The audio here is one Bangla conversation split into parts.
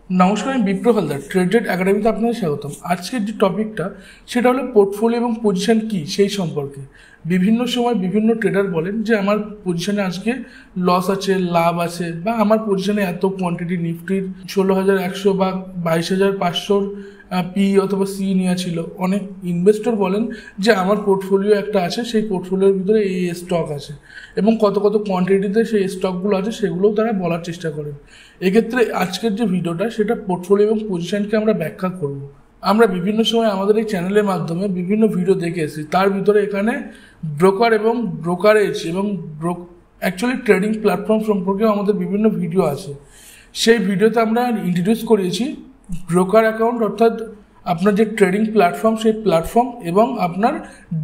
নমস্কার, আমি বিপ্র হালদার ট্রেডেড একাডেমিতে আপনাদের স্বাগতম। আজকের যে টপিকটা সেটা হলো পোর্টফোলিও এবং পজিশন কি সেই সম্পর্কে। বিভিন্ন সময় বিভিন্ন ট্রেডার বলেন যে আমার পজিশনে আজকে লস আছে, লাভ আছে, বা আমার পজিশনে এত কোয়ান্টিটি নিফটির 16,100 বা 22,500 পি অথবা সি নেওয়া ছিল। অনেক ইনভেস্টর বলেন যে আমার পোর্টফোলিও একটা আছে, সেই পোর্টফোলিওর ভিতরে এই স্টক আছে এবং কত কত কোয়ান্টিটিতে সেই স্টকগুলো আছে সেগুলোও তারা বলার চেষ্টা করেন। এক্ষেত্রে আজকের যে ভিডিওটা সেটা পোর্টফোলিও এবং পজিশনকে আমরা ব্যাখ্যা করব। আমরা বিভিন্ন সময় আমাদের এই চ্যানেলের মাধ্যমে বিভিন্ন ভিডিও দেখে এসেছি, তার ভিতরে এখানে ব্রোকার এবং ব্রোকারেজ এবং অ্যাকচুয়ালি ট্রেডিং প্ল্যাটফর্ম সম্পর্কেও আমাদের বিভিন্ন ভিডিও আছে। সেই ভিডিওতে আমরা ইন্ট্রোডিউস করিয়েছি ব্রোকার অ্যাকাউন্ট, অর্থাৎ আপনার যে ট্রেডিং প্ল্যাটফর্ম সেই প্ল্যাটফর্ম, এবং আপনার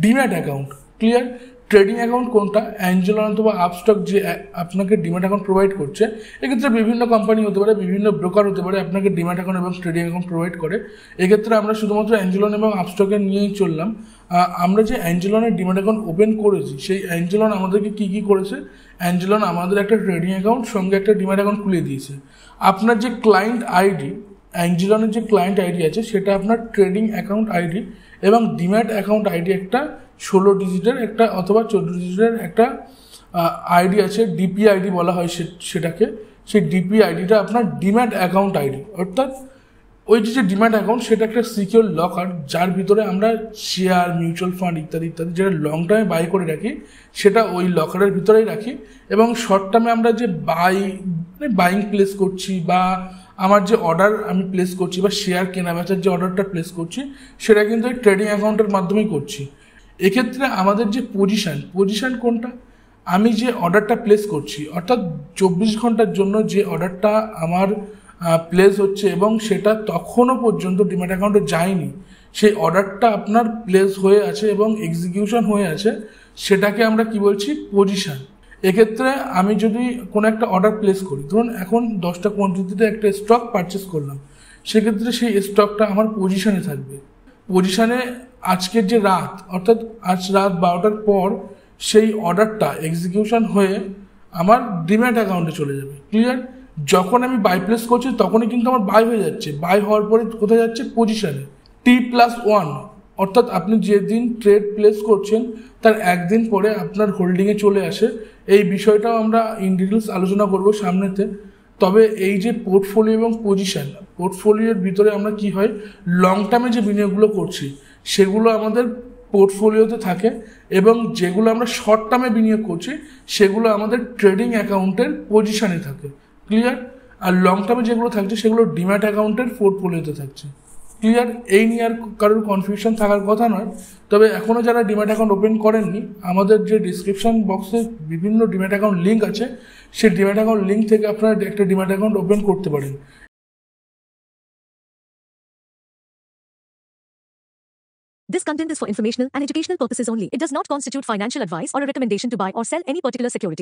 demat account. Clear? Trading account কোনটা? অ্যাঞ্জেলন অথবা আপস্টক যে আপনাকে ডিম্যাট অ্যাকাউন্ট প্রোভাইড করছে। এক্ষেত্রে বিভিন্ন কোম্পানি হতে পারে, বিভিন্ন ব্রোকার হতে পারে আপনাকে ডিম্যাট অ্যাকাউন্ট এবং ট্রেডিং অ্যাকাউন্ট প্রোভাইড করে। এক্ষেত্রে আমরা শুধুমাত্র অ্যাঞ্জেলন এবং আপস্টকের নিয়েই চললাম। আমরা যে অ্যাঞ্জেলনের ডিম্যাট অ্যাকাউন্ট ওপেন করেছি, সেই অ্যাঞ্জেলন আমাদেরকে কী করেছে? অ্যাঞ্জেলন আমাদের একটা ট্রেডিং অ্যাকাউন্ট সঙ্গে একটা ডিম্যাট অ্যাকাউন্ট খুলে দিয়েছে। আপনার যে ক্লায়েন্ট আইডি, অ্যাঞ্জেলনের যে ক্লায়েন্ট আইডি আছে সেটা আপনার ট্রেডিং অ্যাকাউন্ট আইডি, এবং ডিম্যাট অ্যাকাউন্ট আইডি একটা 16 ডিজিটের একটা অথবা 14 ডিজিটের একটা আইডি আছে, ডিপি আইডি বলা হয় সেটাকে। সেই ডিপি আইডিটা আপনার ডিম্যাট অ্যাকাউন্ট আইডি, অর্থাৎ ওই যে ডিম্যাট অ্যাকাউন্ট সেটা একটা সিকিউর লকার, যার ভিতরে আমরা শেয়ার, মিউচুয়াল ফান্ড ইত্যাদি ইত্যাদি যেটা লং টার্মে বাই করে রাখি সেটা ওই লকারের ভিতরেই রাখি, এবং শর্ট টার্মে আমরা যে বাইং প্লেস করছি বা আমার যে অর্ডার আমি প্লেস করছি বা শেয়ার কেনা বেচার যে অর্ডারটা প্লেস করছি সেটা কিন্তু এই ট্রেডিং অ্যাকাউন্টের মাধ্যমেই করছি। এক্ষেত্রে আমাদের যে পজিশন কোনটা? আমি যে অর্ডারটা প্লেস করছি, অর্থাৎ 24 ঘন্টার জন্য যে অর্ডারটা আমার প্লেস হচ্ছে এবং সেটা তখনও পর্যন্ত ডিম্যাট অ্যাকাউন্টে যায়নি, সেই অর্ডারটা আপনার প্লেস হয়ে আছে এবং এক্সিকিউশন হয়ে আছে, সেটাকে আমরা কি বলছি? পজিশন। এক্ষেত্রে আমি যদি কোনো একটা অর্ডার প্লেস করি, ধরুন এখন 10টা কোয়ান্টিটিতে একটা স্টক পারচেস করলাম, সেক্ষেত্রে সেই স্টকটা আমার পজিশনে থাকবে। পজিশনে আজকের যে রাত, অর্থাৎ আজ রাত 12টার পর সেই অর্ডারটা এক্সিকিউশন হয়ে আমার ডিম্যাট অ্যাকাউন্টে চলে যাবে। ক্লিয়ার? যখন আমি বাই প্লেস করছি তখনই কিন্তু আমার বাই হয়ে যাচ্ছে, বাই হওয়ার পরে কোথায় যাচ্ছে? পজিশনে। T+1, অর্থাৎ আপনি যেদিন ট্রেড প্লেস করছেন তার একদিন পরে আপনার হোল্ডিংয়ে চলে আসে। এই বিষয়টাও আমরা ইন ডিটেলস আলোচনা করব সামনেতে। তবে এই যে পোর্টফোলিও এবং পজিশন, পোর্টফোলিওর ভিতরে আমরা কি হয়, লং টার্মে যে বিনিয়োগগুলো করছি সেগুলো আমাদের পোর্টফোলিওতে থাকে, এবং যেগুলো আমরা শর্ট টার্মে বিনিয়োগ করছি সেগুলো আমাদের ট্রেডিং অ্যাকাউন্টের পজিশনে থাকে। ক্লিয়ার? আর লং টার্মে যেগুলো থাকছে সেগুলো ডিম্যাট অ্যাকাউন্টের পোর্টফোলিওতে থাকছে। ক্লিয়ার? এই নিয়ে আর কারোর কনফিউশন থাকার কথা নয়। তবে এখনও যারা ডিম্যাট অ্যাকাউন্ট ওপেন করেননি, আমাদের যে ডিসক্রিপশন বক্সে বিভিন্ন ডিম্যাট অ্যাকাউন্ট লিঙ্ক আছে, সেই ডিম্যাট অ্যাকাউন্ট লিঙ্ক থেকে আপনারা একটা ডিম্যাট অ্যাকাউন্ট ওপেন করতে পারেন। This content is for informational and educational purposes only. It does not constitute financial advice or a recommendation to buy or sell any particular security.